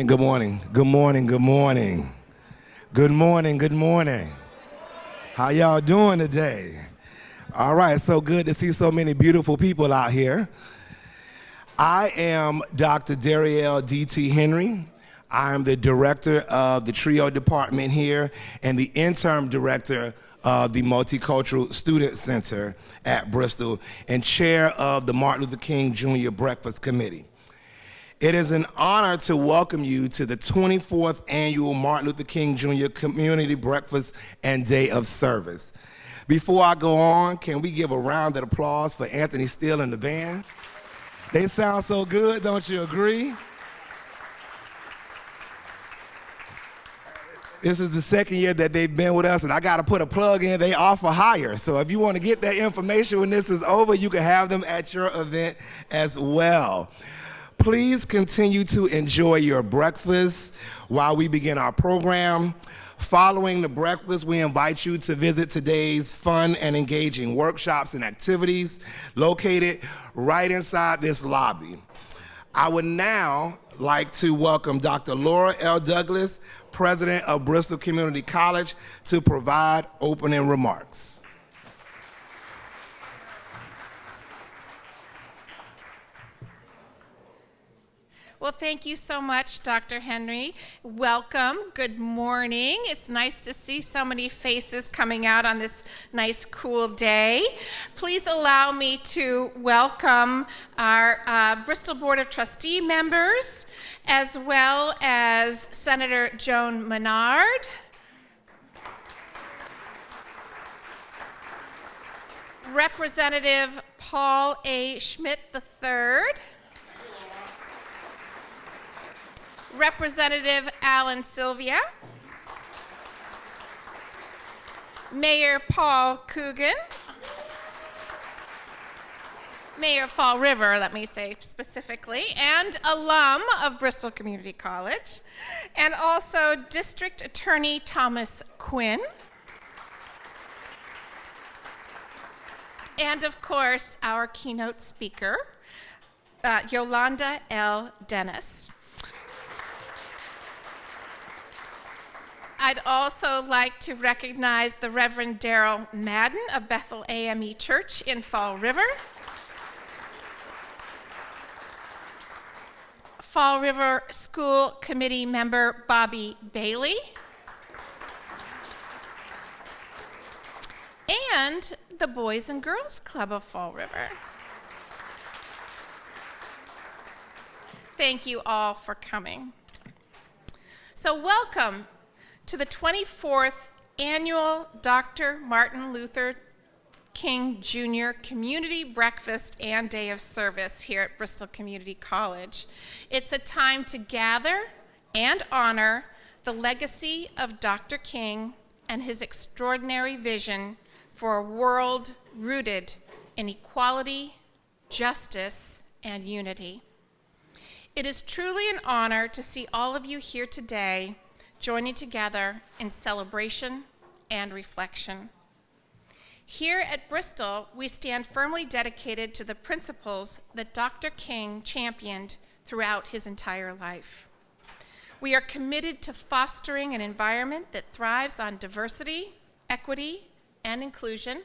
And good morning, good morning, good morning. Good morning, good morning. How y'all doing today? All right, so good to see so many beautiful people out here. I am Dr. Dariel D.T. Henry. I am the director of the TRIO department here and the interim director of the Multicultural Student Center at Bristol and chair of the Martin Luther King Jr. Breakfast Committee. It is an honor to welcome you to the 24th annual Martin Luther King Jr. Community Breakfast and Day of Service. Before I go on, can we give a round of applause for Anthony Steele and the band? They sound so good, don't you agree? This is the second year that they've been with us, and I got to put a plug in. They offer hire. So if you want to get that information when this is over, you can have them at your event as well. Please continue to enjoy your breakfast while we begin our program. Following the breakfast, we invite you to visit today's fun and engaging workshops and activities located right inside this lobby. I would now like to welcome Dr. Laura L. Douglas, President of Bristol Community College, to provide opening remarks. Well, thank you so much, Dr. Henry. Welcome. Good morning. It's nice to see so many faces coming out on this nice, cool day. Please allow me to welcome our Bristol Board of Trustee members, as well as Senator Joan Menard, Representative Paul A. Schmidt III, Representative Alan Sylvia, Mayor Paul Coogan, Mayor Fall River, let me say specifically, and alum of Bristol Community College, and also District Attorney Thomas Quinn, and of course, our keynote speaker, Yolanda L. Dennis. I'd also like to recognize the Reverend Daryl Madden of Bethel AME Church in Fall River, Fall River School Committee member Bobby Bailey, and the Boys and Girls Club of Fall River. Thank you all for coming. So welcome to the 24th annual Dr. Martin Luther King Jr. Community Breakfast and Day of Service here at Bristol Community College. It's a time to gather and honor the legacy of Dr. King and his extraordinary vision for a world rooted in equality, justice, and unity. It is truly an honor to see all of you here today joining together in celebration and reflection. Here at Bristol, we stand firmly dedicated to the principles that Dr. King championed throughout his entire life. We are committed to fostering an environment that thrives on diversity, equity, and inclusion.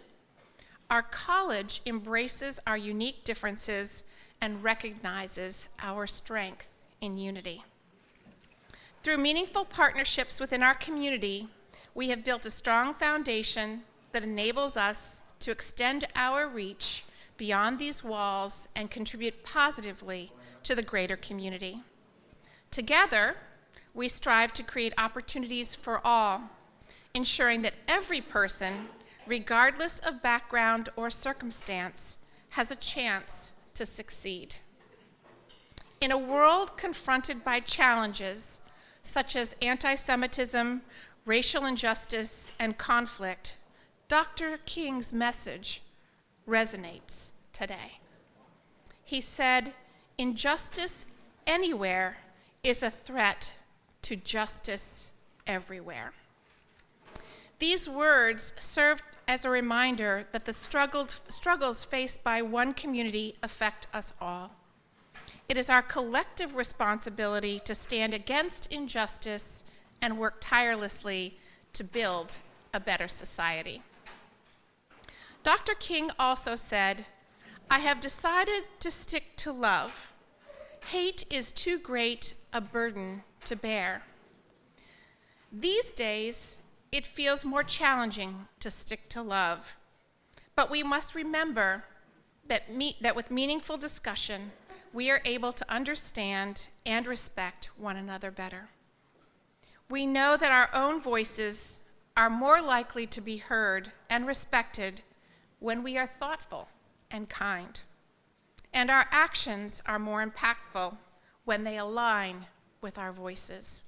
Our college embraces our unique differences and recognizes our strength in unity. Through meaningful partnerships within our community, we have built a strong foundation that enables us to extend our reach beyond these walls and contribute positively to the greater community. Together, we strive to create opportunities for all, ensuring that every person, regardless of background or circumstance, has a chance to succeed. In a world confronted by challenges such as anti-Semitism, racial injustice, and conflict, Dr. King's message resonates today. He said, "Injustice anywhere is a threat to justice everywhere." These words serve as a reminder that the struggles faced by one community affect us all. It is our collective responsibility to stand against injustice and work tirelessly to build a better society. Dr. King also said, "I have decided to stick to love. Hate is too great a burden to bear." These days, it feels more challenging to stick to love, but we must remember that with meaningful discussion, we are able to understand and respect one another better. We know that our own voices are more likely to be heard and respected when we are thoughtful and kind, and our actions are more impactful when they align with our voices.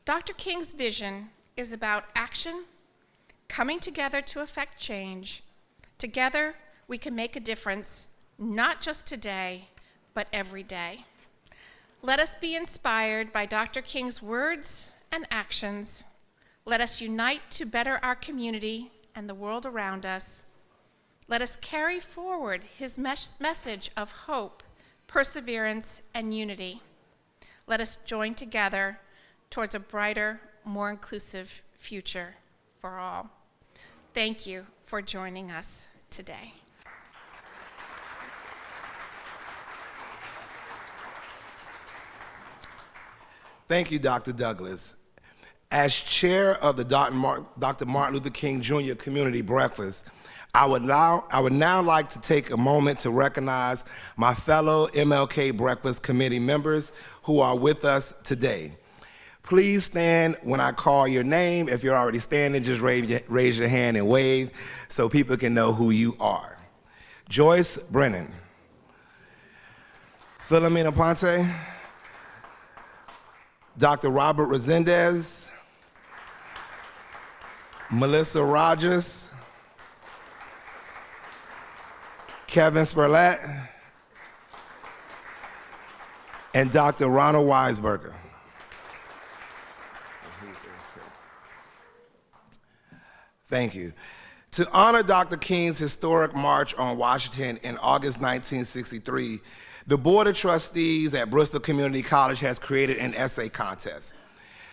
Dr. King's vision is about action, coming together to effect change. Together, we can make a difference, not just today, but every day. Let us be inspired by Dr. King's words and actions. Let us unite to better our community and the world around us. Let us carry forward his message of hope, perseverance, and unity. Let us join together towards a brighter, more inclusive future for all. Thank you for joining us today. Thank you, Dr. Douglas. As chair of the Dr. Martin Luther King Jr. Community Breakfast, I would now like to take a moment to recognize my fellow MLK Breakfast Committee members who are with us today. Please stand when I call your name. If you're already standing, just raise your hand and wave so people can know who you are. Joyce Brennan, Philomena Ponte, Dr. Robert Resendez, Melissa Rogers, Kevin Spurlett, and Dr. Ronald Weisberger. Thank you. To honor Dr. King's historic March on Washington in August 1963, the Board of Trustees at Bristol Community College has created an essay contest.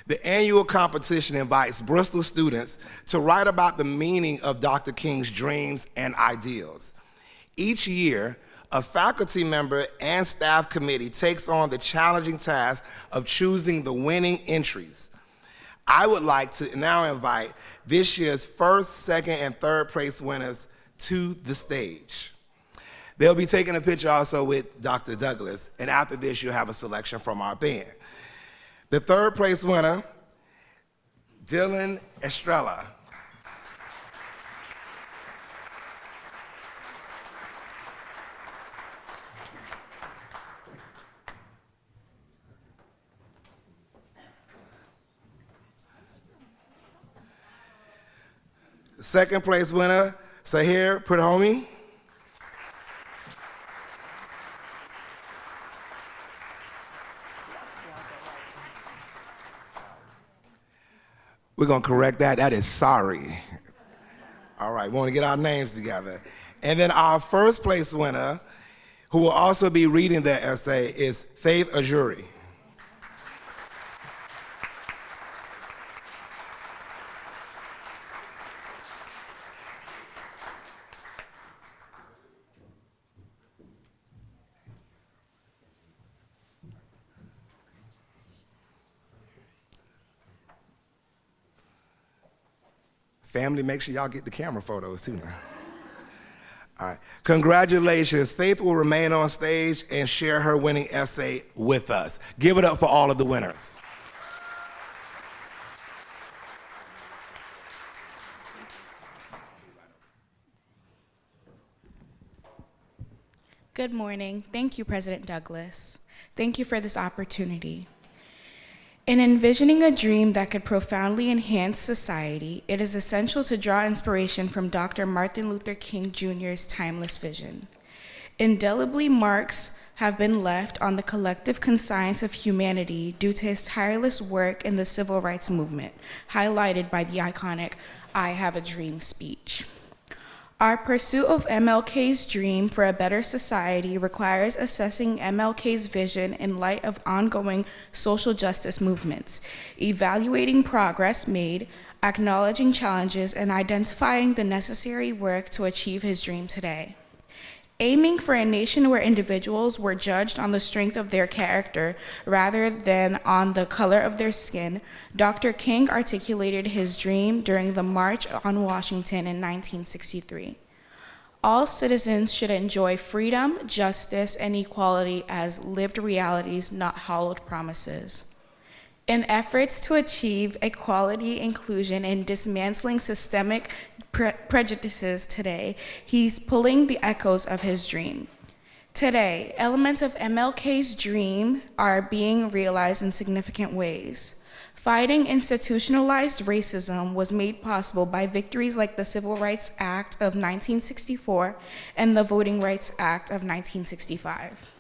The annual competition invites Bristol students to write about the meaning of Dr. King's dreams and ideals. Each year, a faculty member and staff committee takes on the challenging task of choosing the winning entries. I would like to now invite this year's first, second, and third place winners to the stage. They'll be taking a picture also with Dr. Douglas, and after this, you'll have a selection from our band. The third place winner, Dylan Estrella. The second place winner, Sahir Pradhomi. We're going to correct that. That is sorry. All right, we want to get our names together. And then our first place winner, who will also be reading their essay, is Faith Ajuri. Family, make sure y'all get the camera photos too now. All right, congratulations. Faith will remain on stage and share her winning essay with us. Give it up for all of the winners. Good morning. Thank you, President Douglas. Thank you for this opportunity. In envisioning a dream that could profoundly enhance society, it is essential to draw inspiration from Dr. Martin Luther King Jr.'s timeless vision. Indelibly marks have been left on the collective conscience of humanity due to his tireless work in the civil rights movement, highlighted by the iconic "I Have a Dream" speech. Our pursuit of MLK's dream for a better society requires assessing MLK's vision in light of ongoing social justice movements, evaluating progress made, acknowledging challenges, and identifying the necessary work to achieve his dream today. Aiming for a nation where individuals were judged on the strength of their character rather than on the color of their skin, Dr. King articulated his dream during the March on Washington in 1963. All citizens should enjoy freedom, justice, and equality as lived realities, not hollowed promises. In efforts to achieve equality, inclusion, and dismantling systemic prejudices today, he's pulling the echoes of his dream. Today, elements of MLK's dream are being realized in significant ways. Fighting institutionalized racism was made possible by victories like the Civil Rights Act of 1964 and the Voting Rights Act of 1965.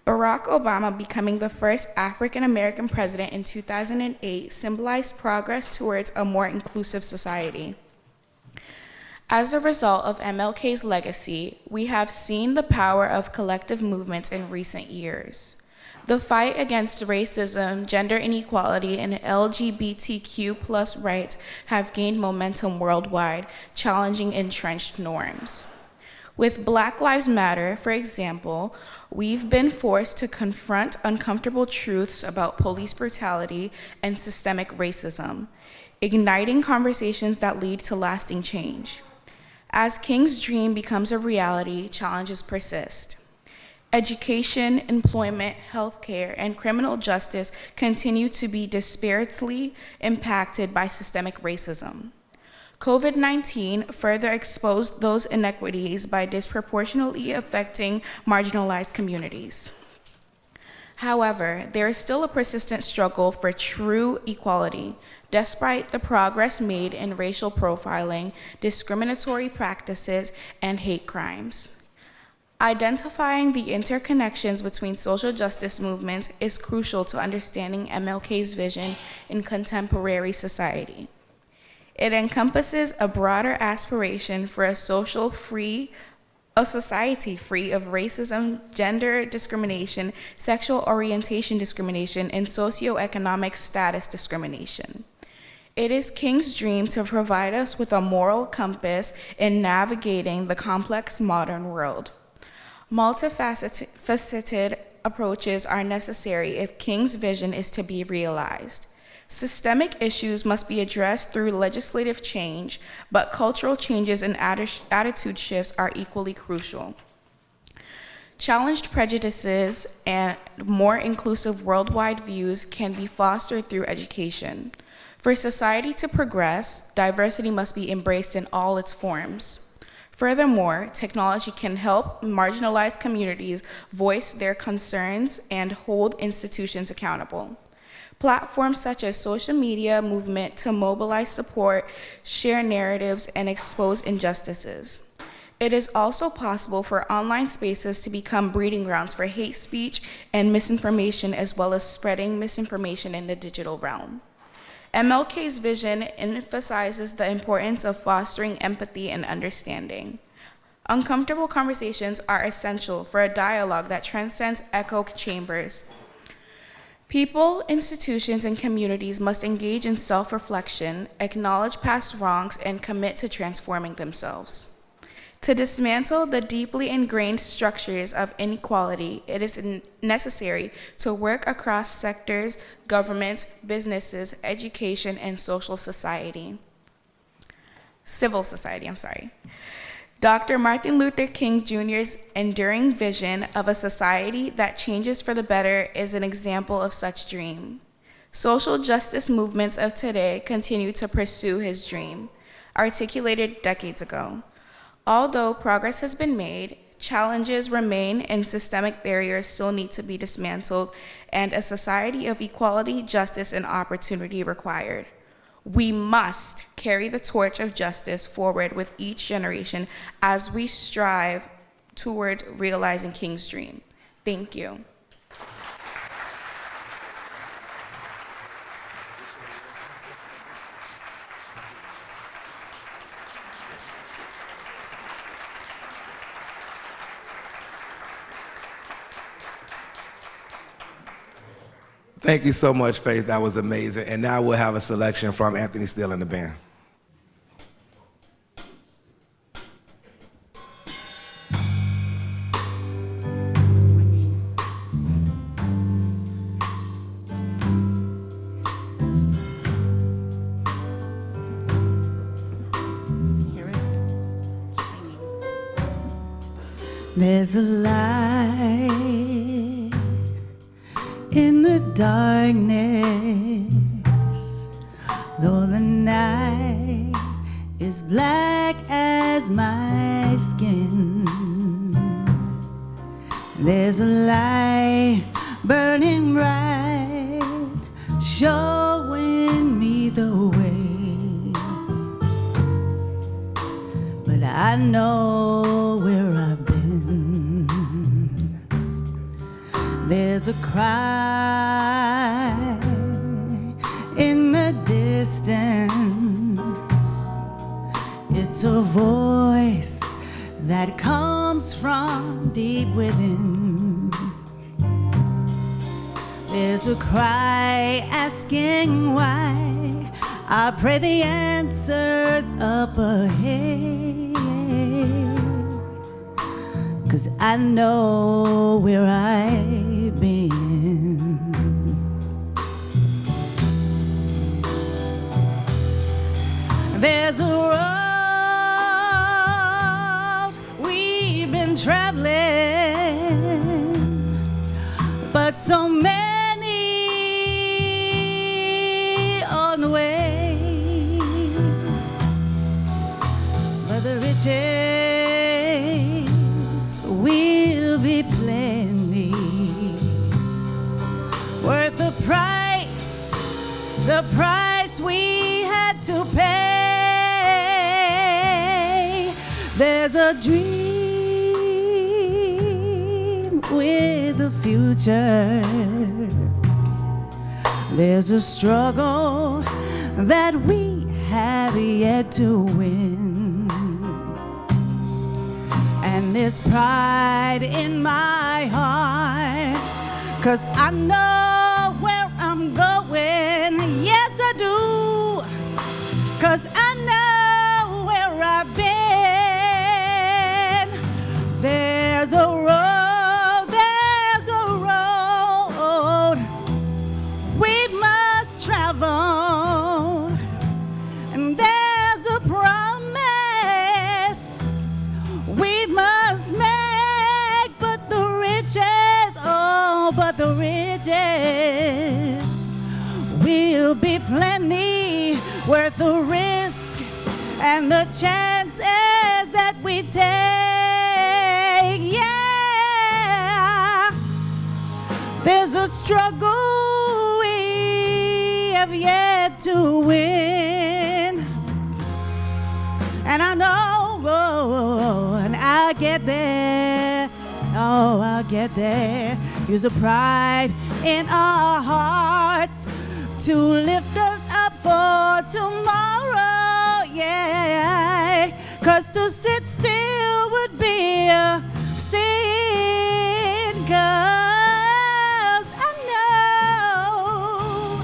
Barack Obama becoming the first African American president in 2008 symbolized progress towards a more inclusive society. As a result of MLK's legacy, we have seen the power of collective movements in recent years. The fight against racism, gender inequality, and LGBTQ+ rights have gained momentum worldwide, challenging entrenched norms. With Black Lives Matter, for example, we've been forced to confront uncomfortable truths about police brutality and systemic racism, igniting conversations that lead to lasting change. As King's dream becomes a reality, challenges persist. Education, employment, healthcare, and criminal justice continue to be disparately impacted by systemic racism. COVID-19 further exposed those inequities by disproportionately affecting marginalized communities. However, there is still a persistent struggle for true equality, despite the progress made in racial profiling, discriminatory practices, and hate crimes. Identifying the interconnections between social justice movements is crucial to understanding MLK's vision in contemporary society. It encompasses a broader aspiration for a society free of racism, gender discrimination, sexual orientation discrimination, and socioeconomic status discrimination. It is King's dream to provide us with a moral compass in navigating the complex modern world. Multifaceted approaches are necessary if King's vision is to be realized. Systemic issues must be addressed through legislative change, but cultural changes and attitude shifts are equally crucial. Challenged prejudices and more inclusive worldwide views can be fostered through education. For society to progress, diversity must be embraced in all its forms. Furthermore, technology can help marginalized communities voice their concerns and hold institutions accountable. Platforms such as social media movement to mobilize support, share narratives, and expose injustices. It is also possible for online spaces to become breeding grounds for hate speech and misinformation, as well as spreading misinformation in the digital realm. MLK's vision emphasizes the importance of fostering empathy and understanding. Uncomfortable conversations are essential for a dialogue that transcends echo chambers. People, institutions, and communities must engage in self-reflection, acknowledge past wrongs, and commit to transforming themselves. To dismantle the deeply ingrained structures of inequality, it is necessary to work across sectors, governments, businesses, education, and civil society. Dr. Martin Luther King Jr.'s enduring vision of a society that changes for the better is an example of such dream. Social justice movements of today continue to pursue his dream, articulated decades ago. Although progress has been made, challenges remain and systemic barriers still need to be dismantled, and a society of equality, justice, and opportunity required. We must carry the torch of justice forward with each generation as we strive towards realizing King's dream. Thank you. Thank you so much, Faith. That was amazing. And now we'll have a selection from Anthony Steele and the band. There's a light in the darkness, though the night is black as my skin. There's a light burning bright, showing me the way. But I know where I've been. There's a cry in the distance. It's a voice that comes from deep within. There's a cry asking why. I pray the answer's up ahead, 'cause I know where I've been. There's a road we've been traveling, but so many on the way. But the riches will be plenty, worth the price we had to pay. There's a dream with a future. There's a struggle that we have yet to win. And there's pride in my heart, 'cause I know where I'm going. Yes, I do, 'cause I know where I've been. There's a road we must travel, and there's a promise we must make, but the riches will be plenty, worth the risk and the chances that we take. Yeah, there's a struggle we have yet to win, and I know, and I'll get there. Oh, I'll get there. Use a pride in our hearts to lift us up for tomorrow. Yeah, 'cause to sit still would be a sin, 'cause I know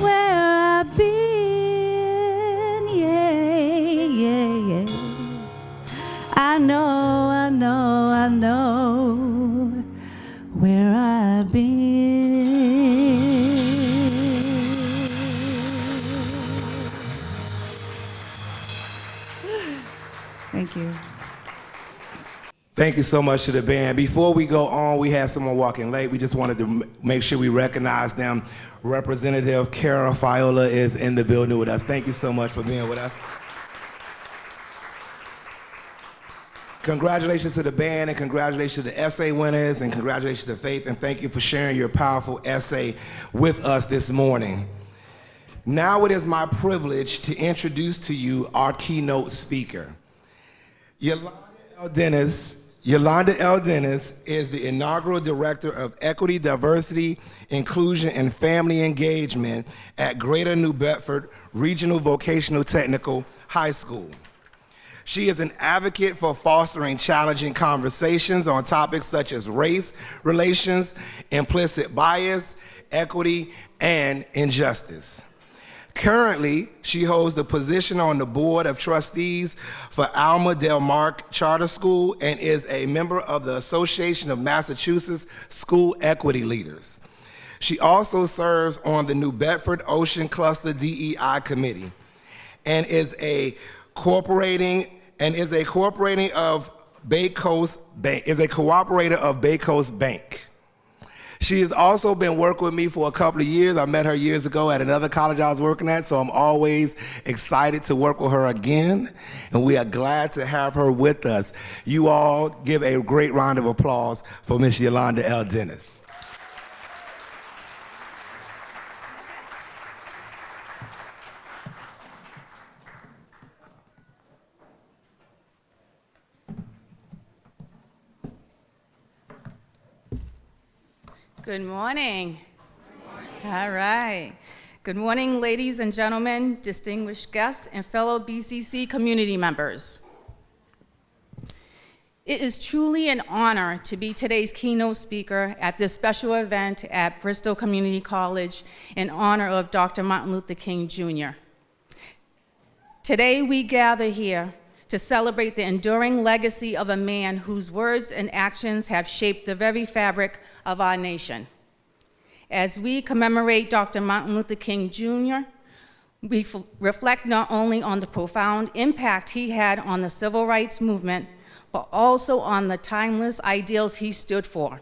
where I've been. Yeah. I know where I've been. Thank you. Thank you so much to the band. Before we go on, we had someone walking late. We just wanted to make sure we recognize them. Representative Cara Fiola is in the building with us. Thank you so much for being with us. Congratulations to the band, and congratulations to the essay winners, and congratulations to Faith, and thank you for sharing your powerful essay with us this morning. Now it is my privilege to introduce to you our keynote speaker. Yolanda L. Dennis is the inaugural Director of Equity, Diversity, Inclusion, and Family Engagement at Greater New Bedford Regional Vocational Technical High School. She is an advocate for fostering challenging conversations on topics such as race, relations, implicit bias, equity, and injustice. Currently, she holds the position on the Board of Trustees for Alma Del Mar Charter School and is a member of the Association of Massachusetts School Equity Leaders. She also serves on the New Bedford Ocean Cluster DEI Committee and is a cooperating of Bay Coast Bank, is a cooperator of Bay Coast Bank. She has also been working with me for a couple of years. I met her years ago at another college I was working at, so I'm always excited to work with her again, and we are glad to have her with us. You all give a great round of applause for Miss Yolanda L. Dennis. Good morning. All right. Good morning, ladies and gentlemen, distinguished guests, and fellow BCC community members. It is truly an honor to be today's keynote speaker at this special event at Bristol Community College in honor of Dr. Martin Luther King, Jr. Today, we gather here to celebrate the enduring legacy of a man whose words and actions have shaped the very fabric of our nation. As we commemorate Dr. Martin Luther King, Jr., we reflect not only on the profound impact he had on the civil rights movement, but also on the timeless ideals he stood for: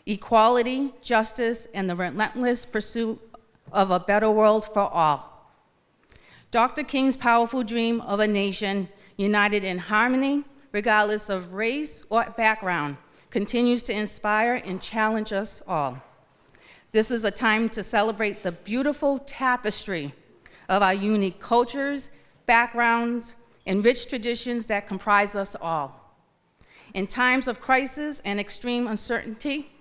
equality, justice, and the relentless pursuit of a better world for all. Dr. King's powerful dream of a nation united in harmony, regardless of race or background, continues to inspire and challenge us all. This is a time to celebrate the beautiful tapestry of our unique cultures, backgrounds, and rich traditions that comprise us all. In times of crisis and extreme uncertainty,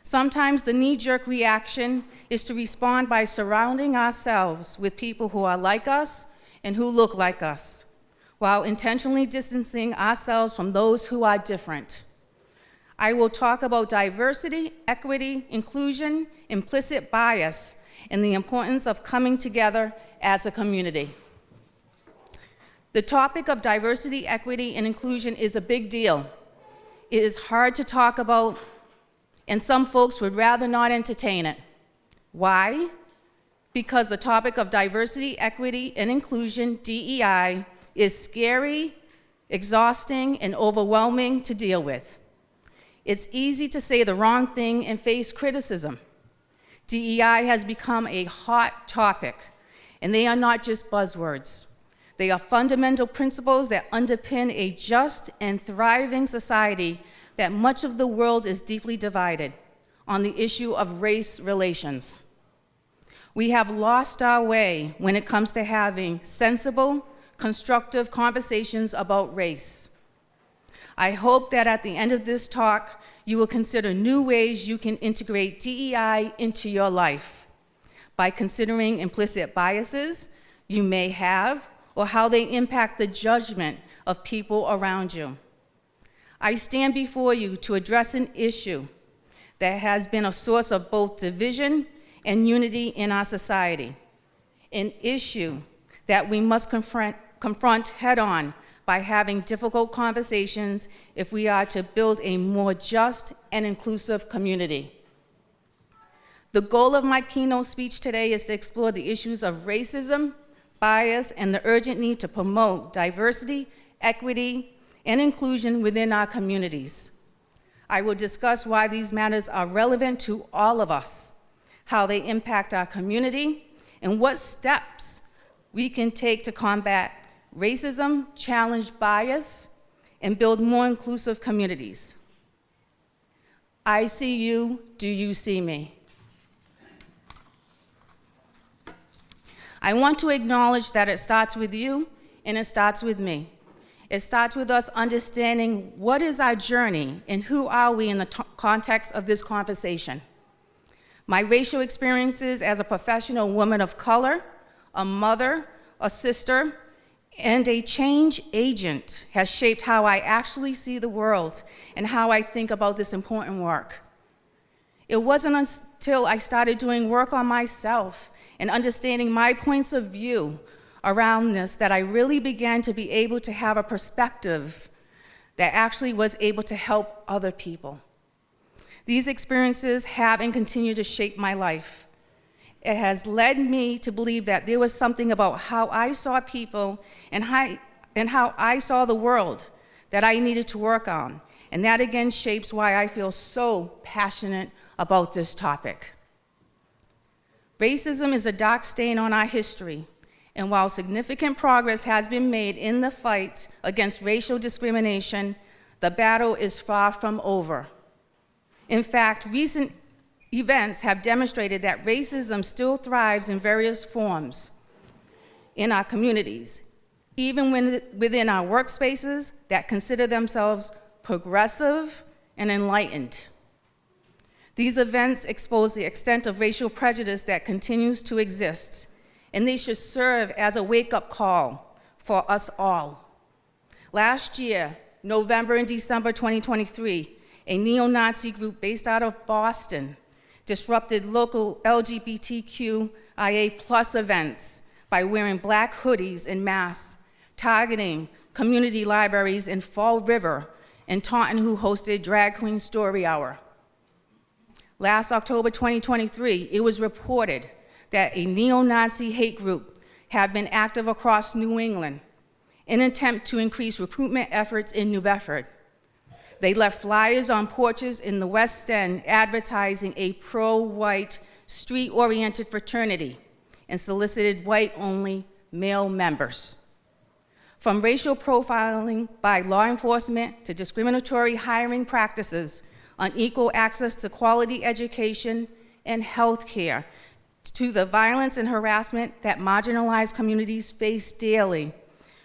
sometimes the knee-jerk reaction is to respond by surrounding ourselves with people who are like us and who look like us, while intentionally distancing ourselves from those who are different. I will talk about diversity, equity, inclusion, implicit bias, and the importance of coming together as a community. The topic of diversity, equity, and inclusion is a big deal. It is hard to talk about, and some folks would rather not entertain it. Why? Because the topic of diversity, equity, and inclusion, DEI, is scary, exhausting, and overwhelming to deal with. It's easy to say the wrong thing and face criticism. DEI has become a hot topic, and they are not just buzzwords. They are fundamental principles that underpin a just and thriving society that much of the world is deeply divided on the issue of race relations. We have lost our way when it comes to having sensible, constructive conversations about race. I hope that at the end of this talk, you will consider new ways you can integrate DEI into your life by considering implicit biases you may have or how they impact the judgment of people around you. I stand before you to address an issue that has been a source of both division and unity in our society, an issue that we must confront head-on by having difficult conversations if we are to build a more just and inclusive community. The goal of my keynote speech today is to explore the issues of racism, bias, and the urgent need to promote diversity, equity, and inclusion within our communities. I will discuss why these matters are relevant to all of us, how they impact our community, and what steps we can take to combat racism, challenge bias, and build more inclusive communities. I see you, do you see me? I want to acknowledge that it starts with you and it starts with me. It starts with us understanding what is our journey and who are we in the context of this conversation. My racial experiences as a professional woman of color, a mother, a sister, and a change agent has shaped how I actually see the world and how I think about this important work. It wasn't until I started doing work on myself and understanding my points of view around this that I really began to be able to have a perspective that actually was able to help other people. These experiences have and continue to shape my life. It has led me to believe that there was something about how I saw people and how I saw the world that I needed to work on. And that again shapes why I feel so passionate about this topic. Racism is a dark stain on our history, and while significant progress has been made in the fight against racial discrimination, the battle is far from over. In fact, recent events have demonstrated that racism still thrives in various forms in our communities, even within our workspaces that consider themselves progressive and enlightened. These events expose the extent of racial prejudice that continues to exist, and they should serve as a wake-up call for us all. Last year, November and December 2023, a neo-Nazi group based out of Boston disrupted local LGBTQIA+ events by wearing black hoodies and masks, targeting community libraries in Fall River and Taunton, who hosted Drag Queen Story Hour. Last October 2023, it was reported that a neo-Nazi hate group had been active across New England in an attempt to increase recruitment efforts in New Bedford. They left flyers on porches in the West End advertising a pro-white, street-oriented fraternity and solicited white-only male members. From racial profiling by law enforcement to discriminatory hiring practices, unequal access to quality education and health care, to the violence and harassment that marginalized communities face daily,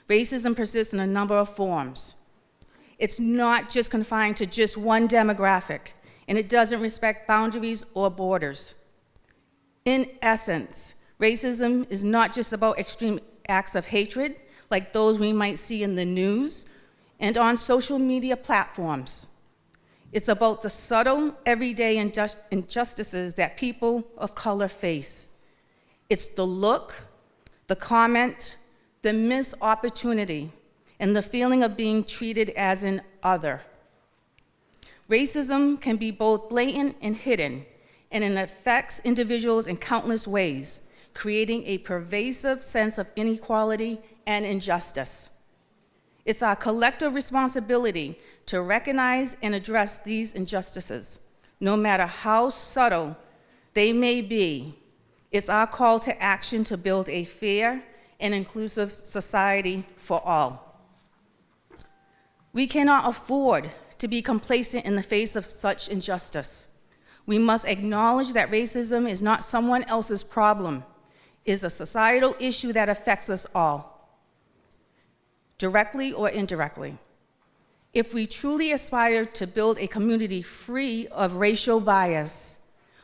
racism persists in a number of forms. It's not just confined to just one demographic, and it doesn't respect boundaries or borders. In essence, racism is not just about extreme acts of hatred, like those we might see in the news and on social media platforms. It's about the subtle, everyday injustices that people of color face. It's the look, the comment, the missed opportunity, and the feeling of being treated as an other. Racism can be both blatant and hidden, and it affects individuals in countless ways, creating a pervasive sense of inequality and injustice. It's our collective responsibility to recognize and address these injustices, no matter how subtle they may be. It's our call to action to build a fair and inclusive society for all. We cannot afford to be complacent in the face of such injustice. We must acknowledge that racism is not someone else's problem. It is a societal issue that affects us all, directly or indirectly. If we truly aspire to build a community free of racial bias,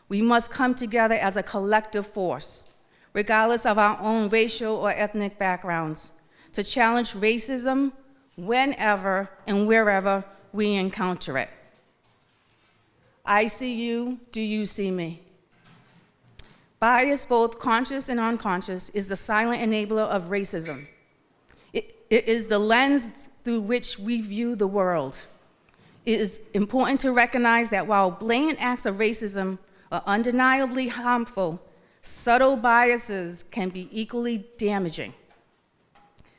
we must come together as a collective force, regardless of our own racial or ethnic backgrounds, to challenge racism whenever and wherever we encounter it. I see you, do you see me? Bias, both conscious and unconscious, is the silent enabler of racism. It is the lens through which we view the world. It is important to recognize that while blatant acts of racism are undeniably harmful, subtle biases can be equally damaging.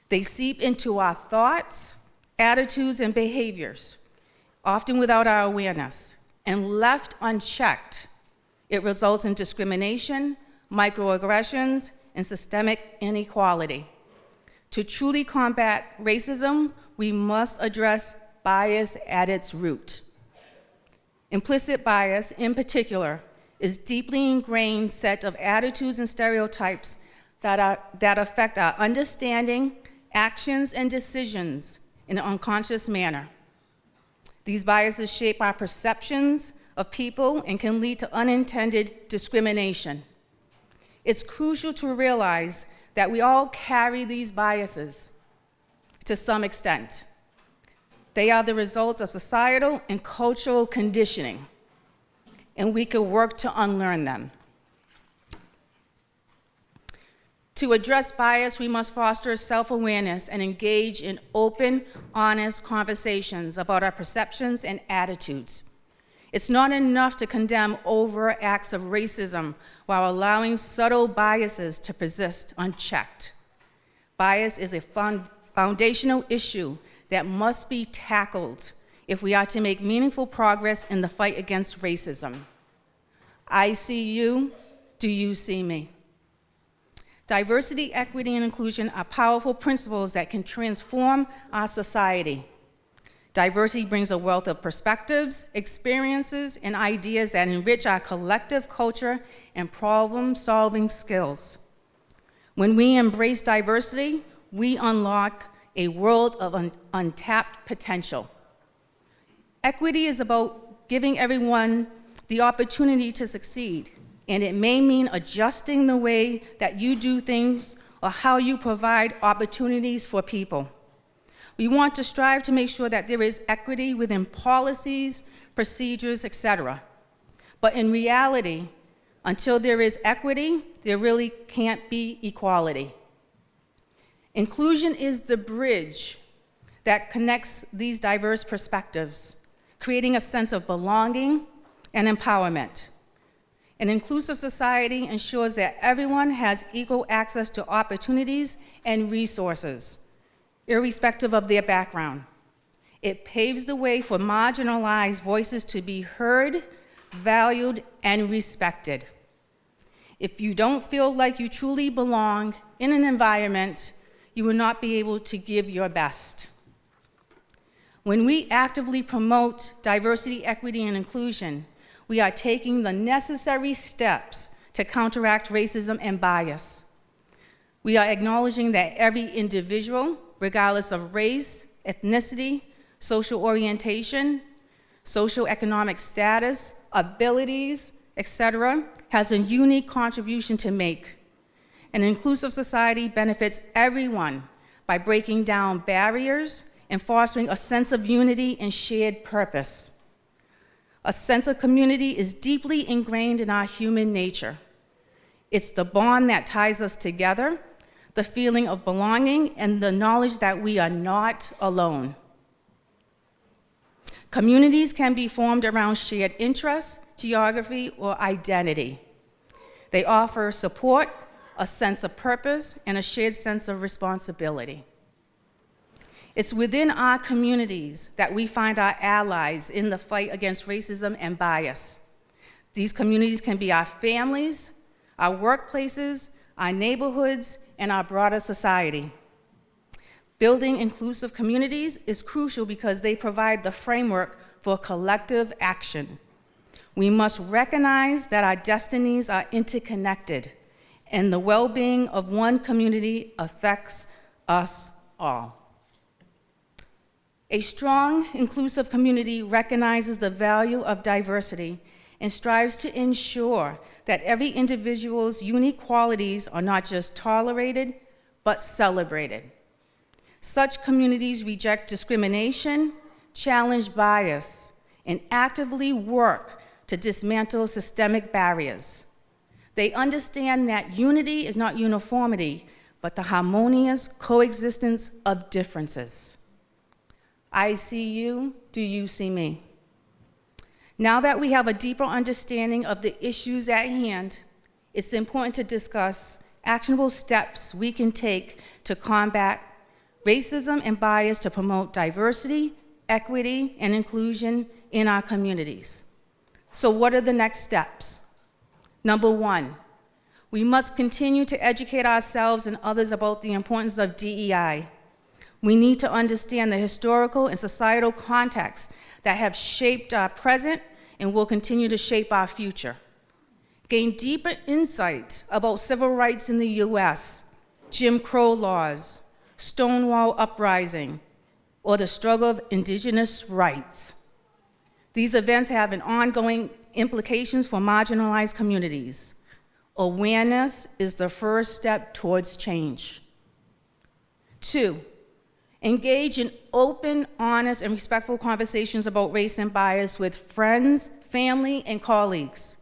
They seep into our thoughts, attitudes, and behaviors, often without our awareness, and left unchecked, it results in discrimination, microaggressions, and systemic inequality. To truly combat racism, we must address bias at its root. Implicit bias, in particular, is a deeply ingrained set of attitudes and stereotypes that affect our understanding, actions, and decisions in an unconscious manner. These biases shape our perceptions of people and can lead to unintended discrimination. It's crucial to realize that we all carry these biases to some extent. They are the result of societal and cultural conditioning. and we could work to unlearn them. To address bias, we must foster self-awareness and engage in open, honest conversations about our perceptions and attitudes. It's not enough to condemn overt acts of racism while allowing subtle biases to persist unchecked. Bias is a foundational issue that must be tackled if we are to make meaningful progress in the fight against racism. I see you, do you see me? Diversity, equity, and inclusion are powerful principles that can transform our society. Diversity brings a wealth of perspectives, experiences, and ideas that enrich our collective culture and problem-solving skills. When we embrace diversity, we unlock a world of untapped potential. Equity is about giving everyone the opportunity to succeed, and it may mean adjusting the way that you do things or how you provide opportunities for people. We want to strive to make sure that there is equity within policies, procedures, etc. But in reality, until there is equity, there really can't be equality. Inclusion is the bridge that connects these diverse perspectives, creating a sense of belonging and empowerment. An inclusive society ensures that everyone has equal access to opportunities and resources, irrespective of their background. It paves the way for marginalized voices to be heard, valued, and respected. If you don't feel like you truly belong in an environment, you will not be able to give your best. When we actively promote diversity, equity, and inclusion, we are taking the necessary steps to counteract racism and bias. We are acknowledging that every individual, regardless of race, ethnicity, social orientation, socioeconomic status, abilities, etc., has a unique contribution to make. An inclusive society benefits everyone by breaking down barriers and fostering a sense of unity and shared purpose. A sense of community is deeply ingrained in our human nature. It's the bond that ties us together, the feeling of belonging, and the knowledge that we are not alone. Communities can be formed around shared interests, geography, or identity. They offer support, a sense of purpose, and a shared sense of responsibility. It's within our communities that we find our allies in the fight against racism and bias. These communities can be our families, our workplaces, our neighborhoods, and our broader society. Building inclusive communities is crucial because they provide the framework for collective action. We must recognize that our destinies are interconnected, and the well-being of one community affects us all. A strong, inclusive community recognizes the value of diversity and strives to ensure that every individual's unique qualities are not just tolerated, but celebrated. Such communities reject discrimination, challenge bias, and actively work to dismantle systemic barriers. They understand that unity is not uniformity, but the harmonious coexistence of differences. I see you, do you see me? Now that we have a deeper understanding of the issues at hand, it's important to discuss actionable steps we can take to combat racism and bias to promote diversity, equity, and inclusion in our communities. So what are the next steps? Number one, we must continue to educate ourselves and others about the importance of DEI. We need to understand the historical and societal contexts that have shaped our present and will continue to shape our future. Gain deeper insight about civil rights in the US, Jim Crow laws, Stonewall Uprising, or the struggle of indigenous rights. These events have an ongoing implications for marginalized communities. Awareness is the first step towards change. 2, engage in open, honest, and respectful conversations about race and bias with friends, family, and colleagues.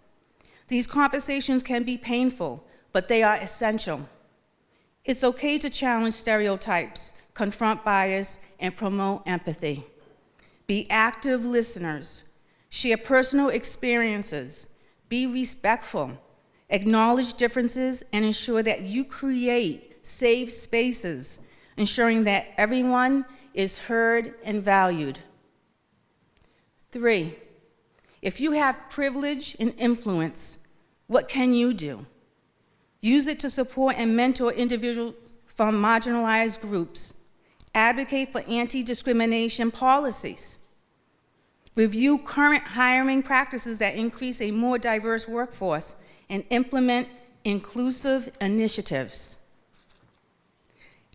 These conversations can be painful, but they are essential. It's okay to challenge stereotypes, confront bias, and promote empathy. Be active listeners, share personal experiences, be respectful, acknowledge differences, and ensure that you create safe spaces, ensuring that everyone is heard and valued. 3, if you have privilege and influence, what can you do? Use it to support and mentor individuals from marginalized groups. Advocate for anti-discrimination policies. Review current hiring practices that increase a more diverse workforce and implement inclusive initiatives.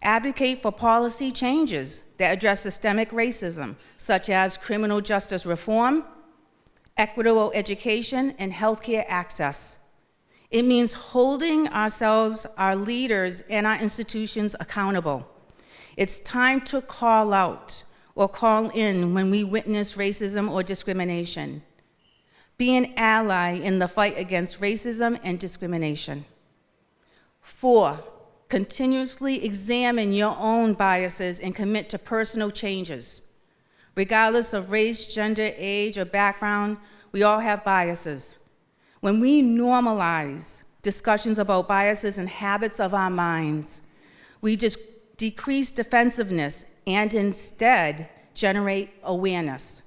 Advocate for policy changes that address systemic racism, such as criminal justice reform, equitable education, and healthcare access. It means holding ourselves, our leaders, and our institutions accountable. It's time to call out or call in when we witness racism or discrimination. Be an ally in the fight against racism and discrimination. 4, continuously examine your own biases and commit to personal changes. Regardless of race, gender, age, or background, we all have biases. When we normalize discussions about biases and habits of our minds, we just decrease defensiveness and instead generate awareness.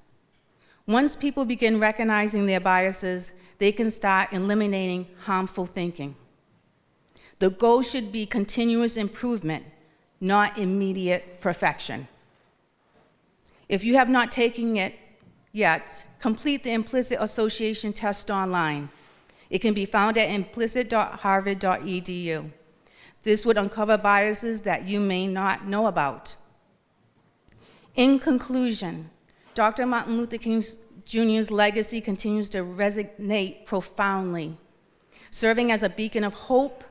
Once people begin recognizing their biases, they can start eliminating harmful thinking. The goal should be continuous improvement, not immediate perfection. If you have not taken it yet, complete the implicit association test online. It can be found at implicit.harvard.edu. This would uncover biases that you may not know about. In conclusion, Dr. Martin Luther King Jr.'s legacy continues to resonate profoundly, serving as a beacon of hope,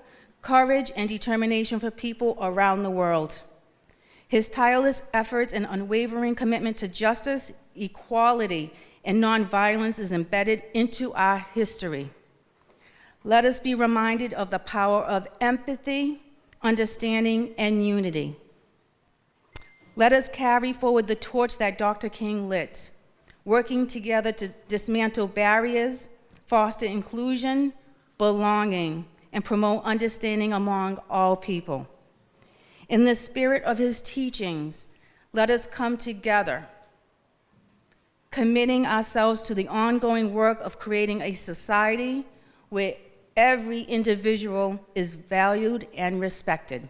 courage, and determination for people around the world. His tireless efforts and unwavering commitment to justice, equality, and nonviolence is embedded into our history. Let us be reminded of the power of empathy, understanding, and unity. Let us carry forward the torch that Dr. King lit, working together to dismantle barriers, foster inclusion, belonging, and promote understanding among all people. In the spirit of his teachings, let us come together, committing ourselves to the ongoing work of creating a society where every individual is valued and respected.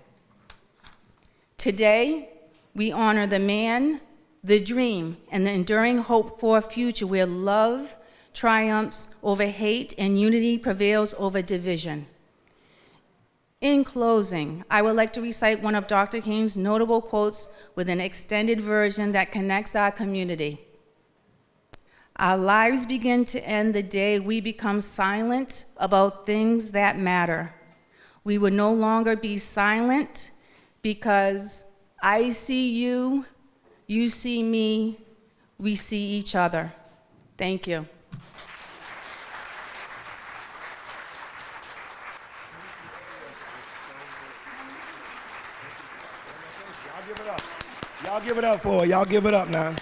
Today, we honor the man, the dream, and the enduring hope for a future where love triumphs over hate and unity prevails over division. In closing, I would like to recite one of Dr. King's notable quotes with an extended version that connects our community. Our lives begin to end the day we become silent about things that matter. We will no longer be silent because I see you, you see me, we see each other. Thank you. Y'all give it up. Y'all give it up for her. Y'all give it up now.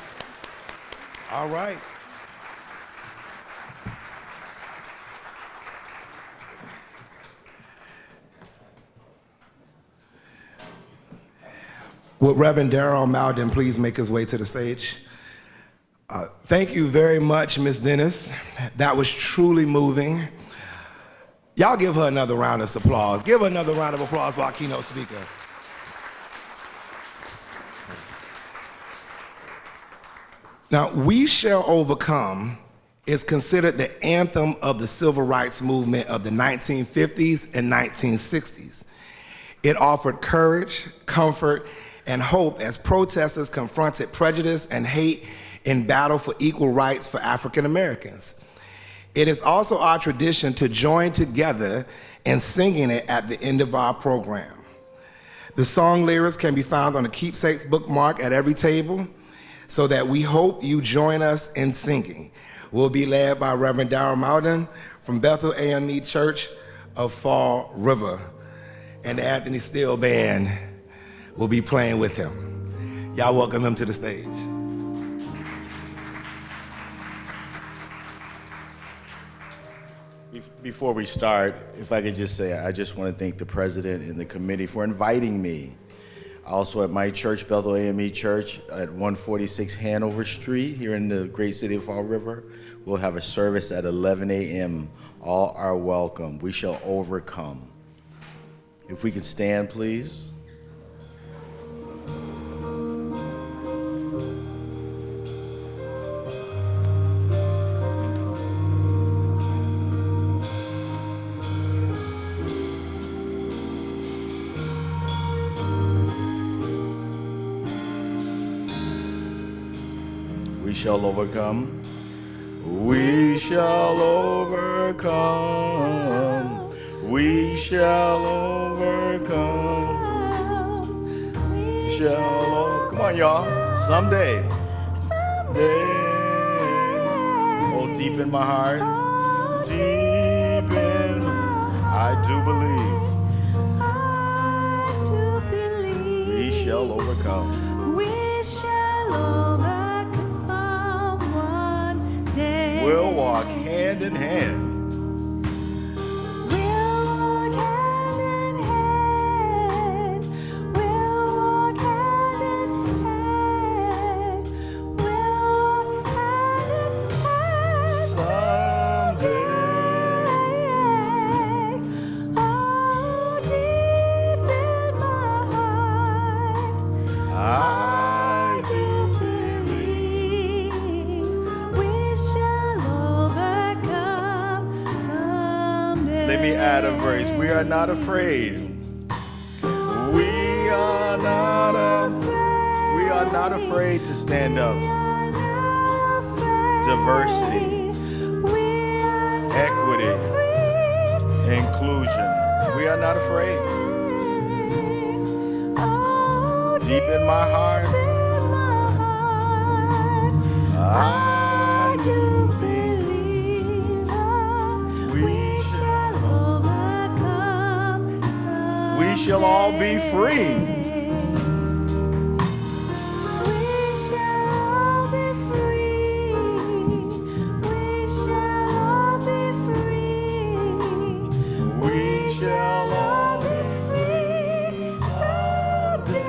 All right. Would Reverend Darrell Malden please make his way to the stage? Thank you very much, Ms. Dennis. That was truly moving. Y'all give her another round of applause. Give her another round of applause for our keynote speaker. Now, We Shall Overcome is considered the anthem of the civil rights movement of the 1950s and 1960s. It offered courage, comfort, and hope as protesters confronted prejudice and hate in battle for equal rights for African Americans. It is also our tradition to join together in singing it at the end of our program. The song lyrics can be found on the keepsakes bookmark at every table. so that we hope you join us in singing. We'll be led by Reverend Darrell Malden from Bethel AME Church of Fall River, and the Anthony Steele Band will be playing with him. Y'all welcome him to the stage. Before we start, if I could just say, I just want to thank the president and the committee for inviting me. Also at my church, Bethel AME Church, at 146 Hanover Street here in the great city of Fall River. We'll have a service at 11 a.m. All are welcome. We shall overcome. If we could stand, please. We shall overcome. We shall overcome. We shall overcome. We shall. Come on, y'all. Someday. Oh, deep in my heart. Deep in. I do believe. We shall overcome. We shall overcome one day. We'll walk hand in hand. We'll walk hand in hand. We'll walk hand in hand. We'll walk hand in hand Someday. Oh, deep in my heart, I do believe. we shall overcome someday. Let me add a verse. We are not afraid. We are not afraid to stand up. Diversity, equity, inclusion. We are not afraid. Deep in my heart, I do believe we shall overcome someday. We shall all be free. We shall all be free. We shall all be free. We shall all be free someday.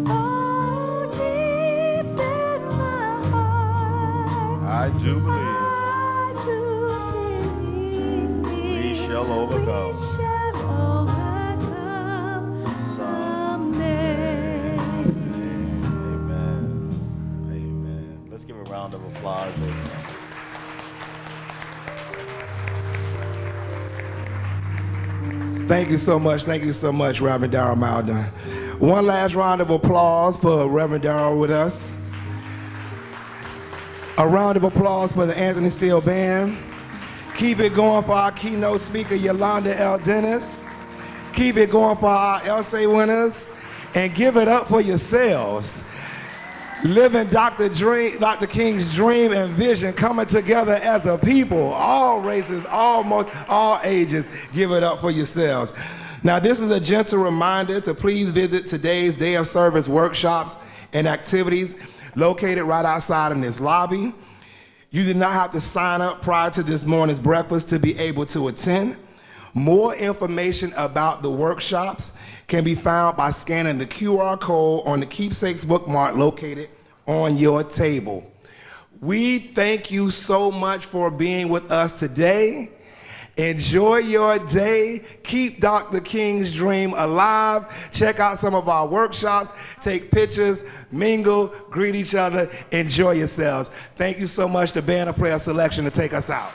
Oh, deep in my heart, I do believe. I do believe We shall overcome. we shall overcome someday. Amen. Amen. Let's give a round of applause. Thank you so much. Thank you so much, Reverend Darrell Malden. One last round of applause for Reverend Darrell with us. A round of applause for the Anthony Steele Band. Keep it going for our keynote speaker, Yolanda L. Dennis. Keep it going for our LSA winners. And give it up for yourselves. Living Dr. King's dream and vision, coming together as a people, all races, all ages. Give it up for yourselves. Now, this is a gentle reminder to please visit today's day of service workshops and activities located right outside in this lobby. You did not have to sign up prior to this morning's breakfast to be able to attend. More information about the workshops can be found by scanning the QR code on the Keepsakes bookmark located on your table. We thank you so much for being with us today. Enjoy your day. Keep Dr. King's dream alive. Check out some of our workshops. Take pictures, mingle, greet each other, enjoy yourselves. Thank you so much. The band will play a selection to take us out.